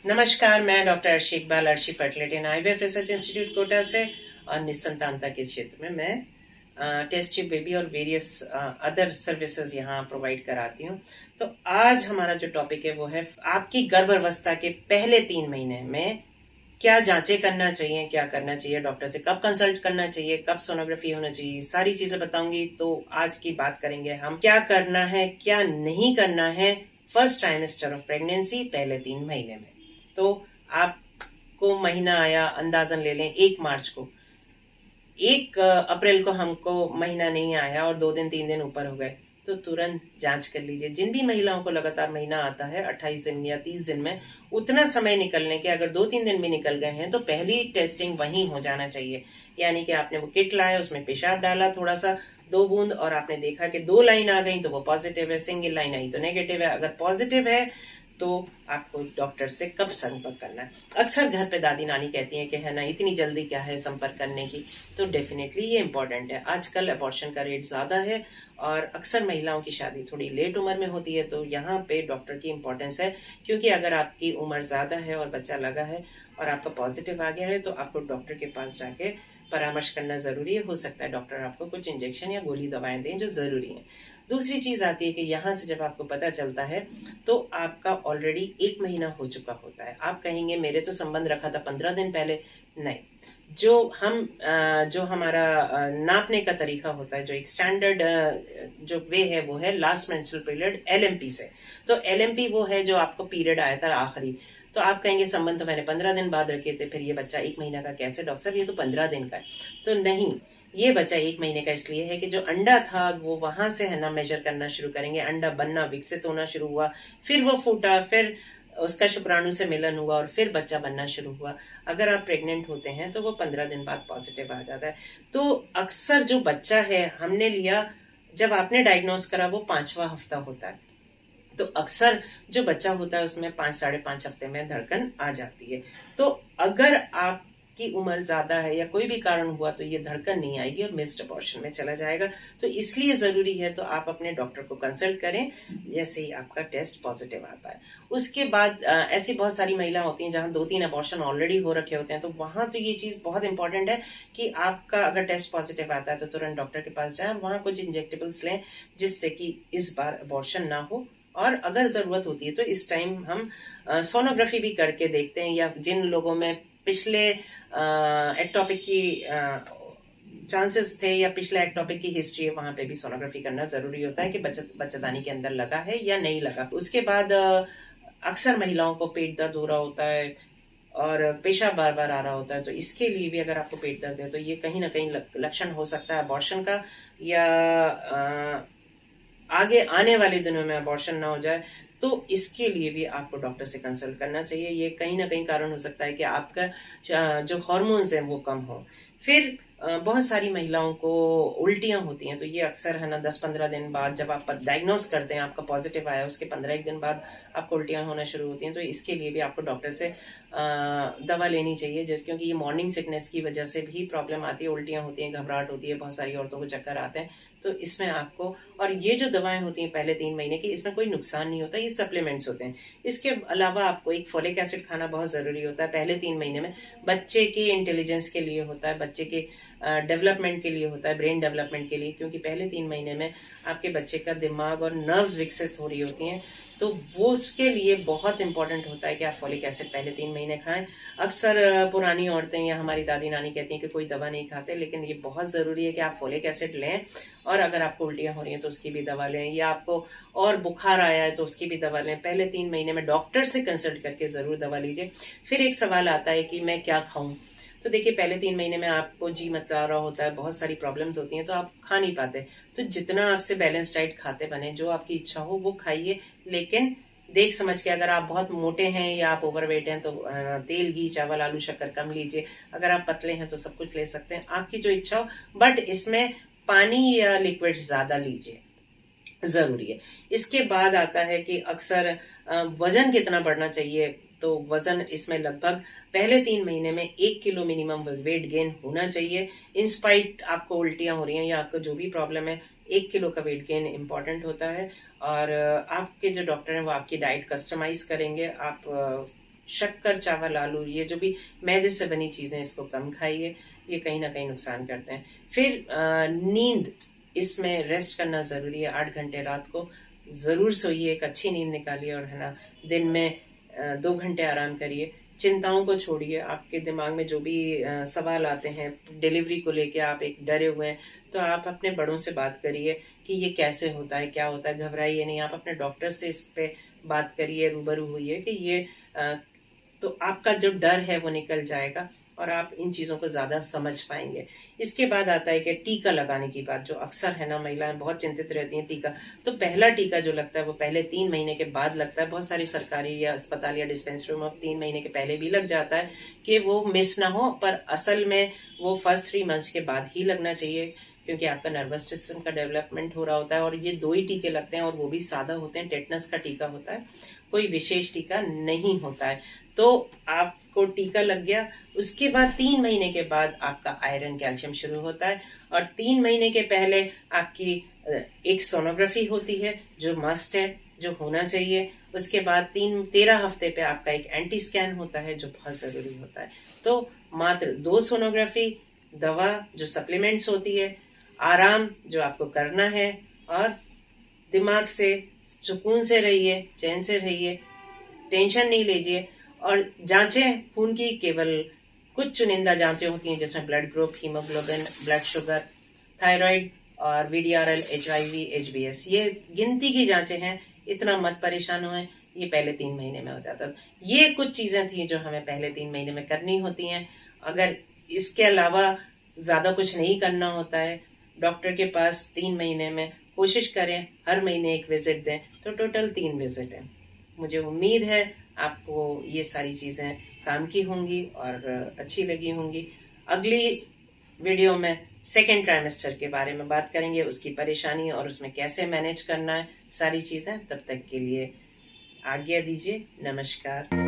नमस्कार, मैं doctor Arshi Iqbal, Arshi fertility and IVF research institute Kota से और निस्संतानता के क्षेत्र में मैं टेस्ट ट्यूब बेबी और वेरियस अदर सर्विसेज यहाँ प्रोवाइड कराती हूँ। तो आज हमारा जो टॉपिक है वो है आपकी गर्भावस्था के पहले 3 महीने में क्या जांचें करना चाहिए, क्या करना चाहिए, डॉक्टर से कब कंसल्ट करना चाहिए, कब सोनोग्राफी होना चाहिए, सारी चीजें बताऊंगी। तो आज की बात करेंगे हम क्या करना है, क्या नहीं करना है फर्स्ट ट्राइमेस्टर ऑफ प्रेगनेंसी, पहले 3 महीने में। तो आपको महीना आया, अंदाजन ले लें 1 मार्च को, 1 अप्रैल को हमको महीना नहीं आया और 2 दिन 3 दिन ऊपर हो गए, तो तुरंत जांच कर लीजिए। जिन भी महिलाओं को लगातार महीना आता है 28 दिन या 30 दिन में, उतना समय निकलने के अगर 2-3 दिन भी निकल गए हैं तो पहली टेस्टिंग वहीं हो जाना चाहिए। यानी कि आपने वो किट लाया, उसमें पेशाब डाला थोड़ा सा 2 बूंद और आपने देखा कि 2 लाइन आ गई तो वो पॉजिटिव है, सिंगल लाइन आई तो नेगेटिव है। अगर पॉजिटिव है तो आपको डॉक्टर से कब संपर्क करना है। अक्सर घर पे दादी नानी कहती हैं कि है ना, इतनी जल्दी क्या है संपर्क करने की। तो डेफिनेटली ये इंपॉर्टेंट है। आजकल अबॉर्शन का रेट ज्यादा है और अक्सर महिलाओं की शादी थोड़ी लेट उम्र में होती है, तो यहाँ पे डॉक्टर की इंपॉर्टेंस है। क्योंकि अगर आपकी उम्र ज्यादा है और बच्चा लगा है और आपका पॉजिटिव आ गया है तो आपको डॉक्टर के पास जाके परामर्श करना जरूरी है। हो सकता है डॉक्टर आपको कुछ इंजेक्शन या गोली दवाएं दें जो जरूरी है। दूसरी चीज आती है कि यहाँ से जब आपको पता चलता है तो आपका ऑलरेडी 1 महीना हो चुका होता है। आप कहेंगे मेरे तो संबंध रखा था 15 दिन पहले। नहीं, जो हमारा नापने का तरीका होता है, जो एक स्टैंडर्ड जो वे है वो है लास्ट मेंस्ट्रुअल पीरियड, एलएमपी से। तो एलएमपी वो है जो आपको पीरियड आया था आखिरी। तो आप कहेंगे संबंध तो मैंने 15 दिन बाद रखे थे, फिर ये बच्चा 1 महीना का कैसे डॉक्टर साहब, ये तो 15 दिन का है। तो नहीं, ये बच्चा 1 महीने का इसलिए है कि जो अंडा था वो वहां से है ना मेजर करना शुरू करेंगे। अंडा बनना, विकसित होना शुरू हुआ, फिर वो फूटा, फिर उसका शुक्राणु से मिलन हुआ और फिर बच्चा बनना शुरू हुआ। अगर आप प्रेग्नेंट होते हैं तो वो 15 दिन बाद पॉजिटिव आ जाता है। तो अक्सर जो बच्चा है हमने लिया, जब आपने डायग्नोस करा वो 5वां हफ्ता होता है, तो अक्सर जो बच्चा होता है उसमें 5-5.5 हफ्ते में धड़कन आ जाती है। तो अगर आपकी उम्र ज्यादा है या कोई भी कारण हुआ तो ये धड़कन नहीं आएगी और मिस्ड अबॉर्शन में चला जाएगा। तो इसलिए जरूरी है तो आप अपने डॉक्टर को कंसल्ट करें जैसे ही आपका टेस्ट पॉजिटिव आता है। उसके बाद ऐसी बहुत सारी महिला होती हैं जहां 2-3 अबॉर्शन ऑलरेडी हो रखे होते हैं, तो वहां तो ये चीज बहुत इंपॉर्टेंट है कि आपका अगर टेस्ट पॉजिटिव आता है तो तुरंत डॉक्टर के पास जाए और वहां कुछ इंजेक्टेबल्स लें जिससे कि इस बार अबॉर्शन ना हो। और अगर जरूरत होती है तो इस टाइम हम सोनोग्राफी भी करके देखते हैं, या जिन लोगों में पिछले एक्टोपिक की चांसेस थे या पिछले एक्टोपिक की हिस्ट्री है, वहां पे भी सोनोग्राफी करना जरूरी होता है कि बच्चेदानी के अंदर लगा है या नहीं लगा। उसके बाद अक्सर महिलाओं को पेट दर्द हो रहा होता है और पेशाब बार बार आ रहा होता है, तो इसके लिए भी अगर आपको पेट दर्द है तो ये कहीं ना कहीं लक्षण हो सकता है अबॉर्शन का, या आगे आने वाले दिनों में अबॉर्शन ना हो जाए। तो इसके लिए भी आपको डॉक्टर से कंसल्ट करना चाहिए। ये कहीं ना कहीं कारण हो सकता है कि आपका जो हार्मोन्स हैं वो कम हो। फिर बहुत सारी महिलाओं को उल्टियां होती हैं, तो ये अक्सर है ना 10-15 दिन बाद, जब आप डायग्नोस करते हैं आपका पॉजिटिव आया उसके 15 दिन बाद आपको उल्टियां होना शुरू होती हैं। तो इसके लिए भी आपको डॉक्टर से दवा लेनी चाहिए, जैसे क्योंकि ये मॉर्निंग सिकनेस की वजह से भी प्रॉब्लम आती है, उल्टियां होती हैं, घबराहट होती है, बहुत सारी औरतों को चक्कर आते हैं। तो इसमें आपको, और ये जो दवाएं होती हैं पहले 3 महीने की, इसमें कोई नुकसान नहीं होता, ये सप्लीमेंट्स होते हैं। इसके अलावा आपको एक फोलिक एसिड खाना बहुत जरूरी होता है पहले 3 महीने में। बच्चे के इंटेलिजेंस के लिए होता है, बच्चे के डेवलपमेंट के लिए होता है, ब्रेन डेवलपमेंट के लिए, क्योंकि पहले 3 महीने में आपके बच्चे का दिमाग और नर्व्स विकसित हो रही होती हैं। तो वो उसके लिए बहुत इंपॉर्टेंट होता है कि आप फोलिक एसिड पहले 3 महीने खाएं। अक्सर पुरानी औरतें या हमारी दादी नानी कहती हैं कि कोई दवा नहीं खाते, लेकिन ये बहुत जरूरी है कि आप फोलिक एसिड लें। और अगर आपको उल्टियां हो रही हैं तो उसकी भी दवा लें, या आपको और बुखार आया है तो उसकी भी दवा लें। पहले 3 महीने में डॉक्टर से कंसल्ट करके जरूर दवा लीजिए। फिर एक सवाल आता है कि मैं क्या खाऊं। तो देखिए, पहले 3 महीने में आपको जी मतला रहा होता है, बहुत सारी प्रॉब्लम्स होती हैं, तो आप खा नहीं पाते। तो जितना आपसे बैलेंस डाइट खाते बने, जो आपकी इच्छा हो वो खाइए, लेकिन देख समझ के। अगर आप बहुत मोटे हैं या आप ओवरवेट हैं तो तेल, घी, चावल, आलू, शक्कर कम लीजिए। अगर आप पतले हैं तो सब कुछ ले सकते हैं, आपकी जो इच्छा हो, बट इसमें पानी या लिक्विड ज्यादा लीजिए, जरूरी है। इसके बाद आता है कि अक्सर वजन कितना बढ़ना चाहिए। तो वजन इसमें लगभग पहले 3 महीने में 1 किलो मिनिमम वेट गेन होना चाहिए। इंस्पाइट आपको उल्टियां हो रही हैं या आपको जो भी प्रॉब्लम है, 1 किलो का वेट गेन इंपॉर्टेंट होता है। और आपके जो डॉक्टर हैं वो आपकी डाइट कस्टमाइज करेंगे। आप शक्कर, चावल, आलू, ये जो भी मैदे से बनी चीजें, इसको कम खाइए, ये कहीं ना कहीं नुकसान करते हैं। फिर नींद, इसमें रेस्ट करना जरूरी है। 8 घंटे रात को जरूर सोइए, एक अच्छी नींद निकालिए, और है ना दिन में 2 घंटे आराम करिए। चिंताओं को छोड़िए। आपके दिमाग में जो भी सवाल आते हैं डिलीवरी को लेके, आप एक डरे हुए हैं, तो आप अपने बड़ों से बात करिए कि ये कैसे होता है, क्या होता है। घबराइए नहीं, आप अपने डॉक्टर से इस पे बात करिए, रूबरू हुई कि ये तो आपका जो डर है वो निकल जाएगा और आप इन चीजों को ज्यादा समझ पाएंगे। इसके बाद आता है कि टीका लगाने की बात, जो अक्सर है ना महिलाएं बहुत चिंतित रहती हैं टीका। तो पहला टीका जो लगता है वो पहले 3 महीने के बाद लगता है। बहुत सारी सरकारी या अस्पताल या डिस्पेंसरी में 3 महीने के पहले भी लग जाता है कि वो मिस ना हो, पर असल में वो फर्स्ट 3 मंथ्स के बाद ही लगना चाहिए, क्योंकि आपका नर्वस सिस्टम का डेवलपमेंट हो रहा होता है। और ये 2 ही टीके लगते हैं और वो भी सादा होते हैं। टेटनस का टीका होता है, कोई विशेष टीका नहीं होता है। तो आपको टीका लग गया, उसके बाद 3 महीने के बाद आपका आयरन कैल्शियम शुरू होता है। और 3 महीने के पहले आपकी एक सोनोग्राफी होती है जो मस्ट है, जो होना चाहिए। उसके बाद 13 हफ्ते पे आपका एक एंटी स्कैन होता है जो बहुत जरूरी होता है। तो मात्र 2 सोनोग्राफी, दवा जो सप्लीमेंट्स होती है, आराम जो आपको करना है, और दिमाग से सुकून से रहिए, चैन से रहिए, टेंशन नहीं लीजिए। और जांचें खून की केवल कुछ चुनिंदा जांचें होती हैं, जिसमें blood group, haemoglobin, blood sugar, thyroid और VDRL, HIV, HbS, ये गिनती की जांचें हैं। इतना मत परेशान हुए, ये पहले 3 महीने में हो जाता था। ये कुछ चीजें थी जो हमें पहले 3 महीने में करनी होती हैं। अगर इसके अलावा ज्यादा कुछ नहीं करना होता है, डॉक्टर के पास 3 महीने में कोशिश करें हर महीने एक विजिट दें, तो टोटल 3 विजिट है। मुझे उम्मीद है आपको ये सारी चीजें काम की होंगी और अच्छी लगी होंगी। अगली वीडियो में 2nd ट्राइमेस्टर के बारे में बात करेंगे, उसकी परेशानी और उसमें कैसे मैनेज करना है सारी चीजें। तब तक के लिए आज्ञा दीजिए, नमस्कार।